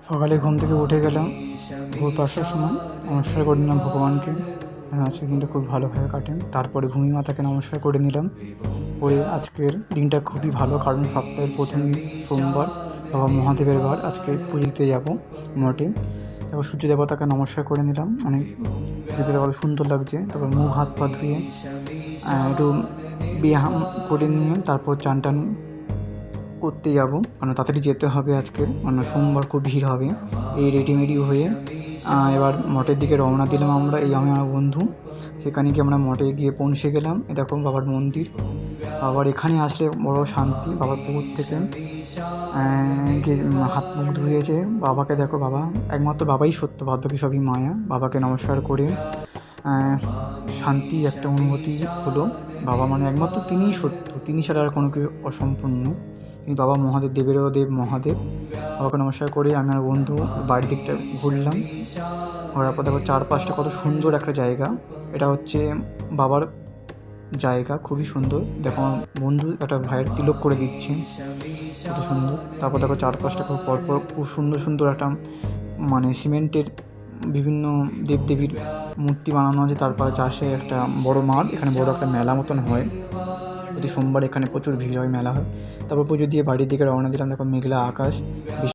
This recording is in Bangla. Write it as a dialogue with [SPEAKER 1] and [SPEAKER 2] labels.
[SPEAKER 1] সকালে ঘুম থেকে উঠে গেলাম, ভোর ৫টার সময় নমস্কার করে নিলাম ভগবানকে। আজকের দিনটা খুব ভালোভাবে কাটে। তারপরে ভূমি মাতাকে নমস্কার করে নিলাম। করে আজকের দিনটা খুবই ভালো, কারণ সপ্তাহের প্রথম দিন সোমবার, বাবা মহাদেবের বার। আজকে পুজো দিতে যাবো মঠে। তারপর সূর্য দেবতাকে নমস্কার করে নিলাম, অনেক যেতে তারপরে সুন্দর লাগছে। তারপর মুখ হাত পা ধুয়ে একটু ব্যায়াম করে নিয়ে তারপর চান টান করতে যাব, কারণ তাড়াতাড়ি যেতে হবে আজকের, কারণ সোমবার খুব ভিড় হবে। এই রেডিমেডি হয়ে এবার মঠের দিকে রওনা দিলাম আমরা, এই আমি আমার বন্ধু। সেখানে গিয়ে আমরা মঠে গিয়ে পৌঁছে গেলাম। এ দেখো বাবার মন্দির। বাবার এখানে আসলে বড় শান্তি। বাবার পুকুর থেকে গিয়ে হাত মুখ ধুয়েছে। বাবাকে দেখো, বাবা একমাত্র বাবাই সত্য, বাদ বাকি সবই মায়া। বাবাকে নমস্কার করে শান্তি একটা অনুভূতি হলো। বাবা মানে একমাত্র তিনিই সত্য, তিনি ছাড়া আর কোনো কিছু অসম্পূর্ণ। তিনি বাবা মহাদেব, দেবেরও দেব মহাদেব। বাবাকে নমস্কার করে আমি আর বন্ধু বাড়ির দিকটা ঘুরলাম। ঘোরার পর দেখো চারপাশটা কত সুন্দর একটা জায়গা। এটা হচ্ছে বাবার জায়গা, খুবই সুন্দর। দেখো আমার বন্ধু একটা ভাইয়ের তিলক করে দিচ্ছে, কত সুন্দর। তারপর দেখো চারপাশটা খুব পরপর খুব সুন্দর সুন্দর একটা মানে সিমেন্টের বিভিন্ন দেবদেবীর মূর্তি বানানো আছে। তারপরে চাষে একটা বড় মাঠ, এখানে বড় একটা মেলা মতন হয় প্রতি সোমবার। এখানে প্রচুর ভিড় হয়, মেলা হয়। তারপর পুজো দিয়ে বাড়ির দিকে রওনা দিলাম। দেখো মেঘলা আকাশ।